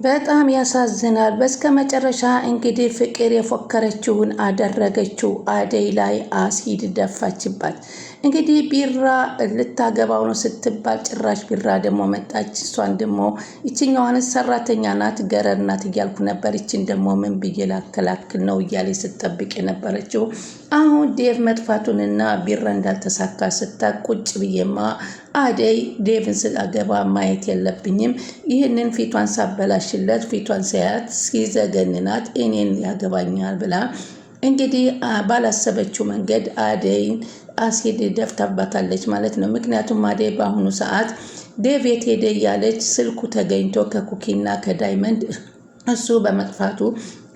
በጣም ያሳዝናል። በስተመጨረሻ እንግዲህ ፍቅር የፎከረችውን አደረገችው። አደይ ላይ አሲድ ደፋችባት። እንግዲህ ቢራ ልታገባው ነው ስትባል ጭራሽ ቢራ ደግሞ መጣች። እሷን ደግሞ ይችኛዋን ሰራተኛ ናት ገረድ ናት እያልኩ ነበር፣ ይችን ደግሞ ምን ብዬ ላከላክል ነው እያለች ስትጠብቅ የነበረችው። አሁን ዴቭ መጥፋቱንና ቢራ እንዳልተሳካ ስታቅ ቁጭ ብዬማ አደይ ዴቭን ስላገባ ማየት የለብኝም፣ ይህንን ፊቷን ሳበላሽለት ፊቷን ሳያት ሲዘገንናት እኔን ያገባኛል ብላ እንግዲህ ባላሰበችው መንገድ አደይን አሲድ ደፍታባታለች ማለት ነው። ምክንያቱም አደይ በአሁኑ ሰዓት ዴቭ የት ሄደ እያለች ስልኩ ተገኝቶ ከኩኪና ከዳይመንድ እሱ በመጥፋቱ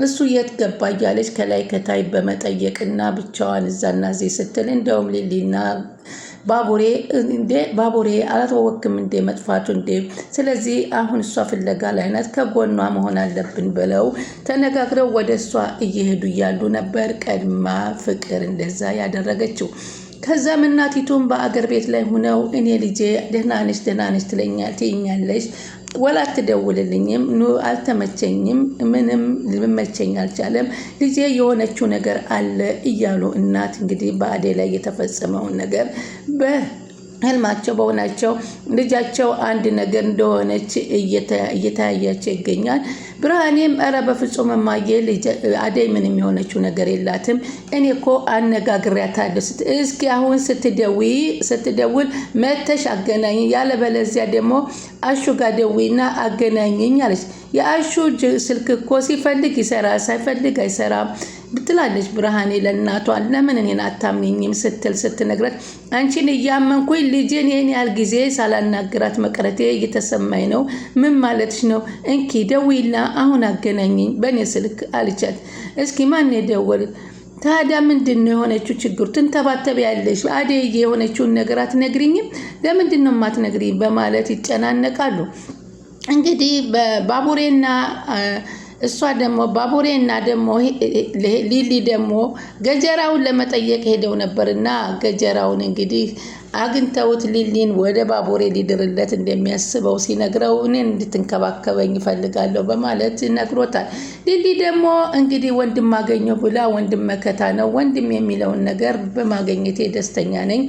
እሱ የት ገባ እያለች ከላይ ከታይ በመጠየቅና ብቻዋን እዛና እዚህ ስትል እንደውም ሊሊና ባቡሬ አላተወክም እንዴ መጥፋቱ እንዴ? ስለዚህ አሁን እሷ ፍለጋ ላይ ናት፣ ከጎኗ መሆን አለብን ብለው ተነጋግረው ወደ እሷ እየሄዱ እያሉ ነበር ቀድማ ፍቅር እንደዛ ያደረገችው። ከዛም እናቲቱም በአገር ቤት ላይ ሆነው እኔ ልጄ ደህና ነሽ ትይኛለሽ ወላ አትደውልልኝም፣ አልተመቸኝም፣ ምንም ልመቸኝ አልቻለም፣ ልጄ የሆነችው ነገር አለ እያሉ እናት እንግዲህ በአደይ ላይ የተፈጸመውን ነገር በህልማቸው በሆናቸው ልጃቸው አንድ ነገር እንደሆነች እየተያያቸው ይገኛል። ብርሃኔም ኧረ በፍጹም እማዬ አደይ ምንም የሆነችው ነገር የላትም፣ እኔ እኮ አነጋግሬያታለሁ፣ እስኪ አሁን ስትደውል መተሽ አገናኝ፣ ያለበለዚያ ደግሞ አሹ ጋር ደውይና አገናኝኝ አለች። የአሹ ስልክ እኮ ሲፈልግ ይሰራል ሳይፈልግ አይሰራም ብትላለች ብርሃኔ ለእናቷ። ለምን እኔን አታምኝም ስትነግራት አንቺን እያመንኩኝ ልጄን ይህን ያህል ጊዜ ሳላናግራት መቅረቴ እየተሰማኝ ነው፣ ምን ማለትሽ ነው? እንኪ ደውይና አሁን አገናኝኝ በእኔ ስልክ አልቻት። እስኪ ማን የደወል ታዲያ ምንድን ነው የሆነችው? ችግሩ ትንተባተብ ያለሽ አደይ የሆነችውን ነገር አትነግሪኝም? ለምንድን ነው የማትነግሪኝ? በማለት ይጨናነቃሉ። እንግዲህ ባቡሬና እሷ ደግሞ ባቡሬና ደግሞ ሊሊ ደግሞ ገጀራውን ለመጠየቅ ሄደው ነበርና ገጀራውን እንግዲህ አግኝተውት ሊሊን ወደ ባቡሬ ሊድርለት እንደሚያስበው ሲነግረው እኔን እንድትንከባከበኝ ይፈልጋለሁ በማለት ነግሮታል። ሊሊ ደግሞ እንግዲህ ወንድም አገኘው ብላ ወንድም መከታ ነው፣ ወንድም የሚለውን ነገር በማግኘቴ ደስተኛ ነኝ፣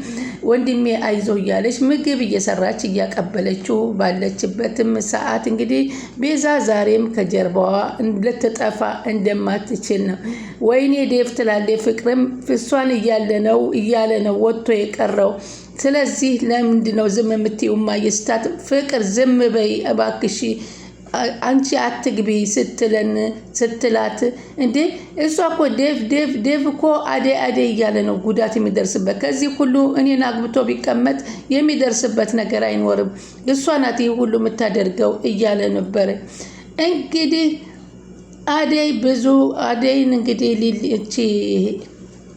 ወንድሜ አይዞ እያለች ምግብ እየሰራች እያቀበለችው ባለችበትም ሰዓት እንግዲህ ቤዛ ዛሬም ከጀርባዋ ልትጠፋ እንደማትችል ነው። ወይኔ ዴቭ ትላለች ፍቅርም እሷን እያለ ነው ወጥቶ የቀረው። ስለዚህ ለምንድን ነው ዝም የምትይው? ማየስታት ፍቅር ዝም በይ እባክሽ አንቺ አትግቢ ስትላት እንዴ እሷ እኮ ዴቭ እኮ አደይ እያለ ነው ጉዳት የሚደርስበት። ከዚህ ሁሉ እኔን አግብቶ ቢቀመጥ የሚደርስበት ነገር አይኖርም፣ እሷ ናት ይህ ሁሉ የምታደርገው እያለ ነበር። እንግዲህ አደይን እንግዲህ ሊልቺ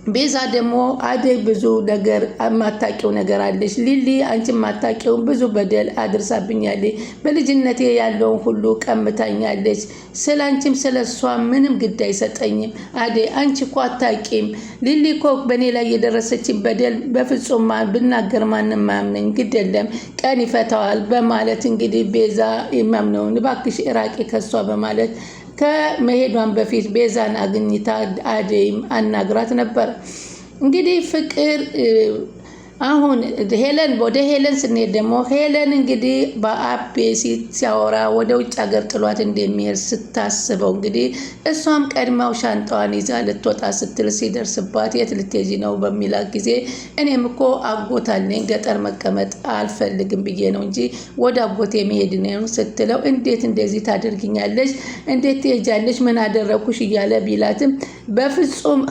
ቤዛ ደግሞ አደይ ብዙ ነገር የማታውቂው ነገር አለሽ ሊሊ፣ አንቺ የማታውቂውን ብዙ በደል አድርሳብኛለች፣ በልጅነቴ ያለውን ሁሉ ቀምታኛለች፣ ስላንቺም ስለሷ ምንም ግድ አይሰጠኝም። አደይ አንቺ እኮ አታውቂም፣ ሊሊ እኮ በእኔ ላይ የደረሰችን በደል በፍጹም ብናገር ማንም ማያምነኝ፣ ግድ የለም ቀን ይፈታዋል በማለት እንግዲህ ቤዛ የማምነውን እባክሽ እራቂ ከሷ በማለት ከመሄዷን በፊት ቤዛን አግኝታ አደይም አናግራት ነበር። እንግዲህ ፍቅር አሁን ወደ ሄለን ስንሄድ ደግሞ ሄለን እንግዲህ በአቤ ሲያወራ ወደ ውጭ ሀገር ጥሏት እንደሚሄድ ስታስበው እንግዲህ እሷም ቀድማው ሻንጣዋን ይዛ ልትወጣ ስትል ሲደርስባት የት ልትሄጂ ነው በሚላት ጊዜ እኔም እኮ አጎታለኝ ገጠር መቀመጥ አልፈልግም ብዬ ነው እንጂ ወደ አጎቴ መሄድ ነው ስትለው እንዴት እንደዚህ ታደርጊኛለሽ? እንዴት ትሄጃለሽ? ምን አደረኩሽ? እያለ ቢላትም በፍጹም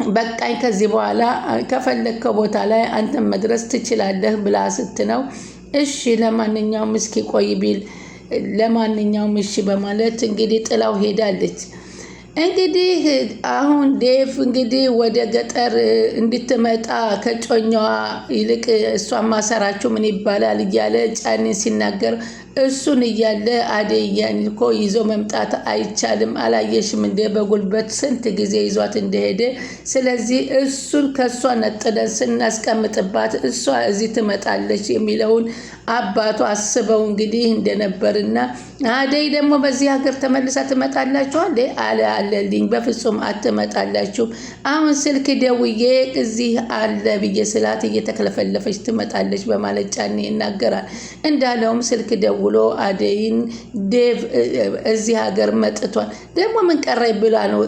በቃኝ ከዚህ በኋላ ከፈለግከው ቦታ ላይ አንተም መድረስ ትችላለህ ብላ ስትነው እሺ ለማንኛውም እስኪ ቆይ ቢል ለማንኛውም እሺ በማለት እንግዲህ ጥላው ሄዳለች። እንግዲህ አሁን ዴቭ እንግዲህ ወደ ገጠር እንድትመጣ ከጮኛዋ ይልቅ እሷን ማሰራችሁ ምን ይባላል እያለ ጫኔ ሲናገር እሱን እያለ አደይን እኮ ይዞ መምጣት አይቻልም፣ አላየሽም እንደ በጉልበት ስንት ጊዜ ይዟት እንደሄደ። ስለዚህ እሱን ከሷ ነጥለን ስናስቀምጥባት እሷ እዚህ ትመጣለች የሚለውን አባቱ አስበው እንግዲህ እንደነበርና አደይ ደግሞ በዚህ ሀገር ተመልሳ ትመጣላችኋል አለልኝ። በፍጹም አትመጣላችሁ። አሁን ስልክ ደውዬ እዚህ አለ ብዬ ስላት እየተከለፈለፈች ትመጣለች በማለት ጫኔ ይናገራል። እንዳለውም ስልክ ደውሎ አደይን ዴቭ እዚህ ሀገር መጥቷል። ደግሞ ምን ቀረኝ ብላ ነው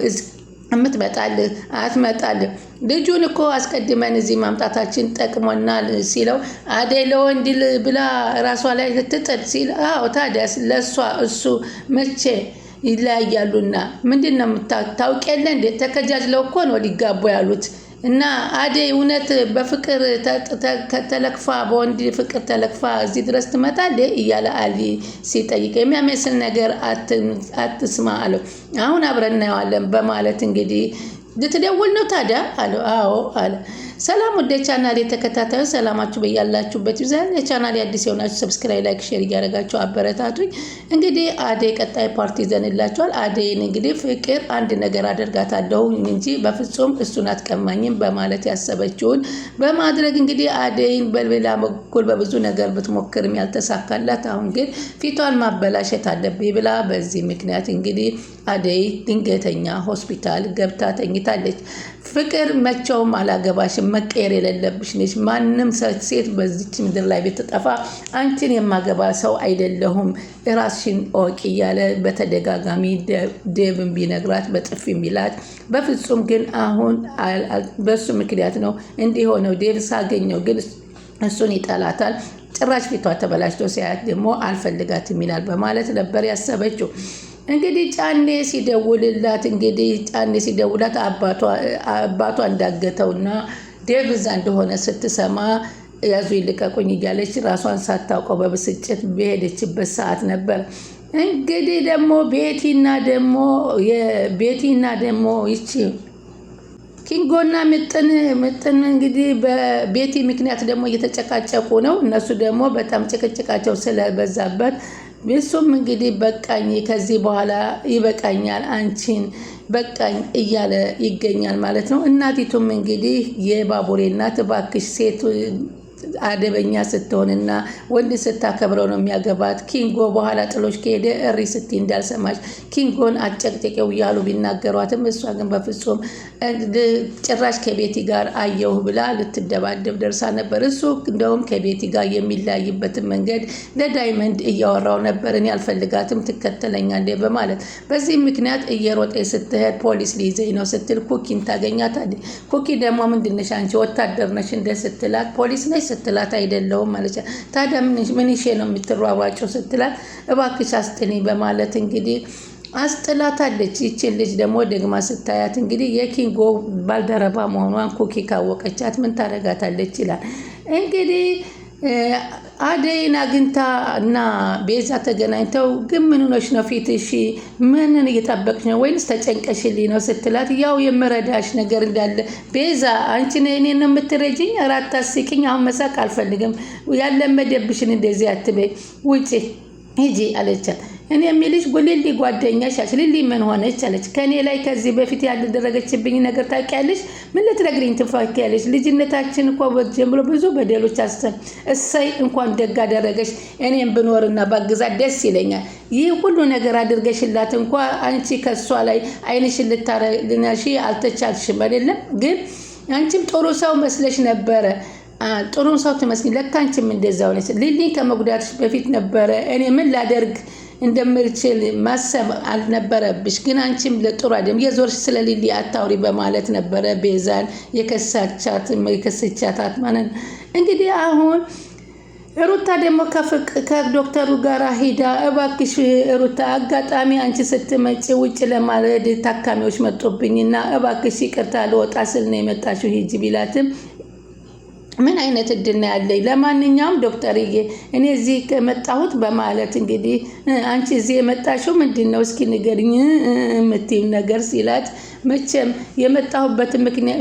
እምትመጣልህ? አትመጣልህ። ልጁን እኮ አስቀድመን እዚህ ማምጣታችን ጠቅሞናል ሲለው አደይ ለወንድ ብላ ራሷ ላይ ልትጥል ሲል አዎ ታዲያስ ለእሷ እሱ መቼ ይለያያሉና ምንድን ነው ታውቅ የለ እንዴ? ተከጃጅለው እኮ ነው ሊጋቡ ያሉት። እና አደይ እውነት በፍቅር ተለክፋ በወንድ ፍቅር ተለክፋ እዚህ ድረስ ትመጣለች እያለ አሊ ሲጠይቅ የሚያመስል ነገር አትስማ አለው። አሁን አብረን እናየዋለን በማለት እንግዲህ ልትደውል ነው ታዲያ አለው። አዎ አለ። ሰላም ወደ ቻናሌ ተከታታዮች ሰላማችሁ በያላችሁበት ይብዛል። የቻናሌ አዲስ የሆናችሁ ሰብስክራይብ፣ ላይክ፣ ሼር እያደረጋችሁ አበረታቱኝ። እንግዲህ አደይ ቀጣይ ፓርቲ ይዘንላችኋል። አደይን እንግዲህ ፍቅር አንድ ነገር አደርጋታለሁ እንጂ በፍጹም እሱን አትቀማኝም በማለት ያሰበችውን በማድረግ እንግዲህ አደይን በሌላ በኩል በብዙ ነገር ብትሞክርም ያልተሳካላት፣ አሁን ግን ፊቷን ማበላሸት አለብኝ ብላ በዚህ ምክንያት እንግዲህ አደይ ድንገተኛ ሆስፒታል ገብታ ተኝታለች። ፍቅር መቼውም አላገባሽም፣ መቀየር የሌለብሽ ነሽ። ማንም ሴት በዚች ምድር ላይ ብትጠፋ አንቺን የማገባ ሰው አይደለሁም፣ ራስሽን እወቂ እያለ በተደጋጋሚ ዴቭን ቢነግራት በጥፊም ቢላት፣ በፍጹም ግን አሁን በሱ ምክንያት ነው እንዲህ ሆነው። ዴቭ ሳገኘው ግን እሱን ይጠላታል። ጭራሽ ፊቷ ተበላሽቶ ሲያያት ደግሞ አልፈልጋትም ይላል በማለት ነበር ያሰበችው። እንግዲህ ጫኔ ሲደውላት አባቷ እንዳገተውና ዴቭ እዛ እንደሆነ ስትሰማ ያዙ ይልቀቁኝ እያለች ራሷን ሳታውቀው በብስጭት በሄደችበት ሰዓት ነበር። እንግዲህ ደግሞ ቤቲና ደግሞ ይቺ ኪንጎና ምጥን እንግዲህ በቤቲ ምክንያት ደግሞ እየተጨቃጨቁ ነው። እነሱ ደግሞ በጣም ጭቅጭቃቸው ስለበዛበት እሱም እንግዲህ በቃኝ፣ ከዚህ በኋላ ይበቃኛል፣ አንቺን በቃኝ እያለ ይገኛል ማለት ነው። እናቲቱም እንግዲህ የባቡሬ እናት እባክሽ ሴት አደበኛ ስትሆንና ወንድ ስታከብረው ነው የሚያገባት። ኪንጎ በኋላ ጥሎች ከሄደ እሪ ስቲ እንዳልሰማች ኪንጎን አጨቅጨቄው እያሉ ቢናገሯትም እሷ ግን በፍጹም ጭራሽ ከቤቲ ጋር አየሁ ብላ ልትደባደብ ደርሳ ነበር። እሱ እንደውም ከቤቲ ጋር የሚለያይበትን መንገድ ለዳይመንድ እያወራው ነበር። እኔ አልፈልጋትም ትከተለኛለች በማለት በዚህ ምክንያት እየሮጠ ስትሄድ ፖሊስ ሊይዘኝ ነው ስትል ኩኪን ታገኛታለች። ኩኪ ደግሞ ምንድነሽ አንቺ ወታደር ነሽ እንደ ስትላት ፖሊስ ነሽ ስትላት አይደለውም ማለት ታዲያ ምን ይሼ ነው የምትሯሯጭው ስትላት እባክሽ አስጥኒ በማለት እንግዲህ አስጥላታለች። ይችን ልጅ ደግሞ ደግማ ስታያት እንግዲህ የኪንጎ ባልደረባ መሆኗን ኩኪ ካወቀቻት ምን ታደርጋታለች ይላል። እንግዲህ አደይን አግኝታ እና ቤዛ ተገናኝተው ግን ምን ሆነሽ ነው ፊትሽ ምንን እየጠበቅሽ ነው ወይንስ ተጨንቀሽልኝ ነው ስትላት ያው የምረዳሽ ነገር እንዳለ ቤዛ አንቺ እኔን ነው የምትረጂኝ? እራት ታስቂኝ። አሁን መሳቅ አልፈልግም፣ ያለመደብሽን እንደዚህ አትበይ፣ ውጪ ሂጂ አለቻት። እኔ የሚልሽ ሊሊ ጓደኛሽ አለች። ሊሊ ምን ሆነች አለች። ከኔ ላይ ከዚህ በፊት ያልደረገችብኝ ነገር ታውቂያለሽ? ምን ልትነግሪኝ ትፋቂያለሽ? ልጅነታችን እኮ ጀምሮ ብዙ በደሎች እሰይ እንኳን ደግ አደረገሽ። እኔም ብኖርና ባግዛት ደስ ይለኛል። ይህ ሁሉ ነገር አድርገሽላት እንኳ አንቺ ከሷ ላይ አይንሽን ልታረግነሺ አልተቻልሽም አይደለም? ግን አንቺም ጥሩ ሰው መስለሽ ነበረ። ጥሩ ሰው ትመስል ለካ አንቺም እንደዛው ነሽ። ሊሊ ከመጉዳትሽ በፊት ነበረ እኔ ምን ላደርግ እንደምልችል ማሰብ አልነበረብሽ። ግን አንቺም ለጥሩ አይደለም የዞርሽ ስለ ሊሊ አታውሪ በማለት ነበረ ቤዛን የከሰቻት ማለት። እንግዲህ አሁን ሩታ ደግሞ ከዶክተሩ ጋር ሂዳ እባክሽ ሩታ አጋጣሚ አንቺ ስትመጪ ውጭ ለማለድ ታካሚዎች መጡብኝና እባክሽ ይቅርታ ልወጣ ስል ነው የመጣሽው ሂጂ ቢላትም ምን አይነት እድል ነው ያለኝ? ለማንኛውም ዶክተርዬ እኔ እዚህ ከመጣሁት በማለት እንግዲህ አንቺ እዚህ የመጣሽው ምንድን ነው እስኪ ንገሪኝ የምትይው ነገር ሲላት መቼም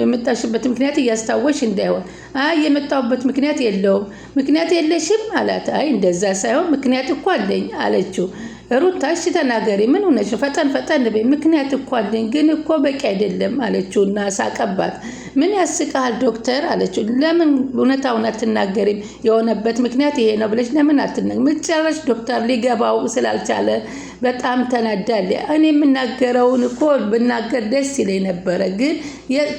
የመጣሽበት ምክንያት እያስታወሽ እንዳይሆን። አይ የመጣሁበት ምክንያት የለውም። ምክንያት የለሽም አላት። አይ እንደዛ ሳይሆን ምክንያት እኮ አለኝ አለችው። ሩታ እሺ ተናገሪ፣ ምን ሆነሽ? ፈጠን ፈጠን በይ፣ ምክንያት እኮ አለኝ ግን እኮ በቂ አይደለም አለችውና ሳቀባት። ምን ያስቃል ዶክተር አለችው። ለምን እውነታውን አትናገሪም? የሆነበት ምክንያት ይሄ ነው ብለሽ ለምን አትናገሪም? መጨረሻ ዶክተር ሊገባው ስላልቻለ በጣም ተናዳለ። እኔ የምናገረውን እኮ ብናገር ደስ ይለኝ ነበረ፣ ግን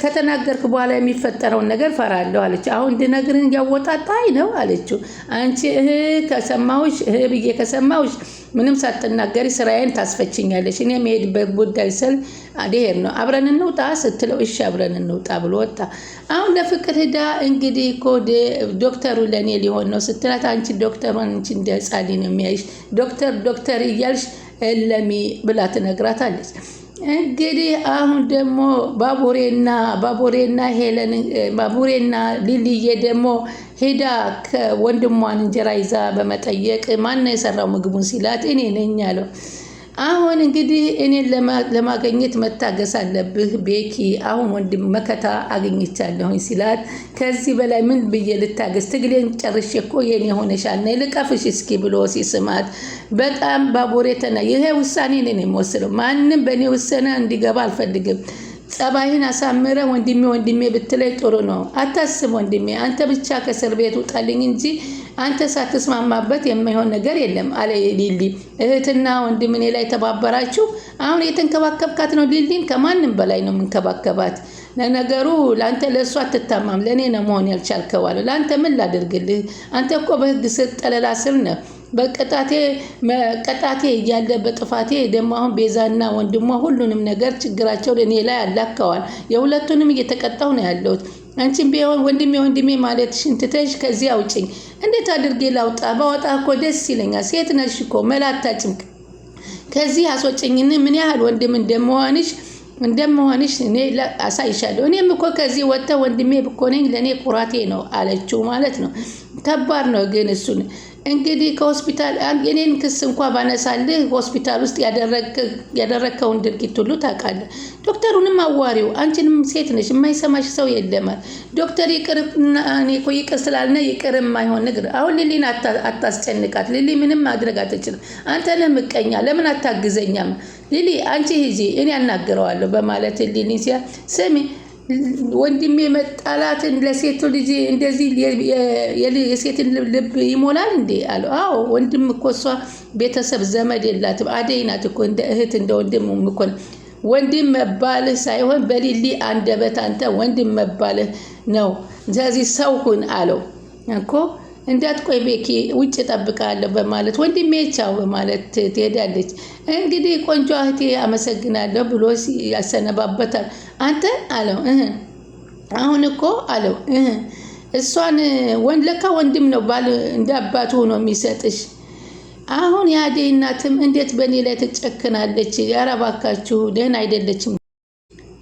ከተናገርክ በኋላ የሚፈጠረውን ነገር ፈራለሁ አለች። አሁን እንድነግርህ እያወጣጣኝ ነው አለችው። አንቺ ከሰማሁሽ ብዬ ከሰማሁሽ ምንም ሳትናገሪ ስራዬን ታስፈችኛለሽ። እኔ የምሄድበት ጉዳይ ስል አዴር ነው። አብረን እንውጣ ስትለው እሺ አብረን እንውጣ ብሎ ወጣ። አሁን ለፍቅር ሄዳ እንግዲህ እኮ ዶክተሩ ለእኔ ሊሆን ነው ስትላት፣ አንቺ ዶክተሩን አንቺ እንደ ጻሊ ነው የሚያይሽ ዶክተር ዶክተር እያልሽ ለሚ ብላ ትነግራታለች። እንግዲህ አሁን ደግሞ ባቡሬና ሊልዬ ደግሞ ሄዳ ከወንድሟን እንጀራ ይዛ በመጠየቅ ማነው የሰራው ምግቡን ሲላት እኔ ነኝ አለው። አሁን እንግዲህ እኔን ለማገኘት መታገስ አለብህ ቤኪ፣ አሁን ወንድም መከታ አገኝቻለሁኝ ሲላት ከዚህ በላይ ምን ብዬ ልታገስ? ትግሌን ጨርሼ እኮ የኔ ሆነሻል ነይ ልቀፍሽ እስኪ ብሎ ሲስማት በጣም ባቡሬተና ይሄ ውሳኔ እኔ የምወስነው፣ ማንም በእኔ ውሳኔ እንዲገባ አልፈልግም። ጸባይን አሳምረ ወንድሜ ብትለይ ጥሩ ነው። አታስብ ወንድሜ፣ አንተ ብቻ ከእስር ቤት ውጣልኝ እንጂ አንተ ሳትስማማበት የማይሆን ነገር የለም አለ ሊሊ። እህትና ወንድም እኔ ላይ ተባበራችሁ። አሁን የተንከባከብካት ነው ሊሊን፣ ከማንም በላይ ነው የምንከባከባት። ለነገሩ ለአንተ ለእሷ አትታማም፣ ለእኔ ነው መሆን ያልቻልከው አለ። ለአንተ ምን ላድርግልህ? አንተ እኮ በህግ ስር ጠለላ ስር ነህ። በቀጣቴ እያለ በጥፋቴ ደግሞ አሁን ቤዛና ወንድሟ ሁሉንም ነገር ችግራቸውን እኔ ላይ አላከዋል። የሁለቱንም እየተቀጣሁ ነው ያለሁት። አንቺም ቢሆን ወንድሜ ማለት ሽንትተሽ ከዚህ አውጭኝ። እንዴት አድርጌ ላውጣ? ባወጣ እኮ ደስ ይለኛል። ሴት ነሽ እኮ መላታጭም ከዚህ አስወጭኝን። ምን ያህል ወንድም እንደመሆንሽ እኔ አሳይሻለሁ። እኔም እኮ ከዚህ ወጥተ ወንድሜ ብኮነኝ ለእኔ ኩራቴ ነው አለችው ማለት ነው። ከባድ ነው ግን እሱን እንግዲህ ከሆስፒታል የኔን ክስ እንኳ ባነሳልህ ሆስፒታል ውስጥ ያደረከውን ድርጊት ሁሉ ታውቃለህ። ዶክተሩንም አዋሪው፣ አንቺንም ሴት ነሽ የማይሰማሽ ሰው የለማል። ዶክተር ይቅር ስላልነ ይቅር የማይሆን ነገር። አሁን ሊሊን አታስጨንቃት። ሊሊ ምንም ማድረግ አትችልም። አንተ ነህ ምቀኛ፣ ለምን አታግዘኛም? ሊሊ አንቺ ሂጂ እኔ አናግረዋለሁ በማለት ሊሊን ሲያ ስሚ ወንድሜ መጣላትን ለሴቱ ልጅ እንደዚህ የሴትን ልብ ይሞላል እንዴ አለው። አዎ ወንድም እኮ እሷ ቤተሰብ ዘመድ የላትም። አደይ ናት እኮ እንደ እህት እንደ ወንድም እኮ ወንድም መባልህ ሳይሆን በሊሊ አንደበት አንተ ወንድም መባልህ ነው። ስለዚህ ሰው ሁን አለው እኮ። እንዳትቆይ ቤኪ ውጭ እጠብቃለሁ በማለት ወንድሜ ቻው በማለት ትሄዳለች። እንግዲህ ቆንጆ እህቴ አመሰግናለሁ ብሎ ያሰነባበታል። አንተ አለው አሁን እኮ አለው እሷን ለካ ወንድም ነው ባል እንደ አባቱ ሆኖ የሚሰጥሽ። አሁን የአደይ እናትም እንዴት በእኔ ላይ ትጨክናለች? ኧረ እባካችሁ ደህና አይደለችም።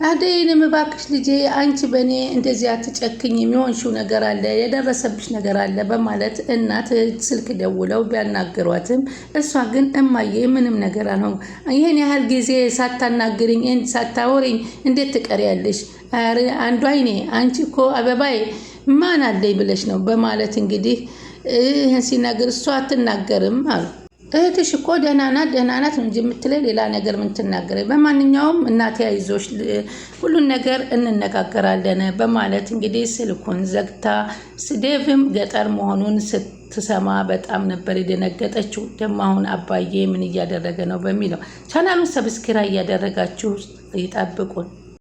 አደይንም እባክሽ ልጄ አንቺ በእኔ እንደዚህ አትጨክኝ፣ የሚሆንሽው ነገር አለ፣ የደረሰብሽ ነገር አለ በማለት እናት ስልክ ደውለው ቢያናግሯትም እሷ ግን እማዬ ምንም ነገር ነው፣ ይህን ያህል ጊዜ ሳታናግርኝ ሳታወሪኝ እንዴት ትቀሪያለሽ? አንዱ አይኔ አንቺ እኮ አበባዬ ማን አለኝ ብለሽ ነው በማለት እንግዲህ ይህን ሲናገር እሷ አትናገርም አሉ። እህትሽ እኮ ደህና ናት ነው እንጂ የምትለኝ ሌላ ነገር ምን ትናገረ? በማንኛውም እናቴ አይዞሽ ሁሉን ነገር እንነጋገራለን በማለት እንግዲህ ስልኩን ዘግታ ዴቭም ገጠር መሆኑን ስትሰማ በጣም ነበር የደነገጠችው። ደግሞ አሁን አባዬ ምን እያደረገ ነው በሚለው ቻናሉን ሰብስክራይብ እያደረጋችሁ ይጠብቁን።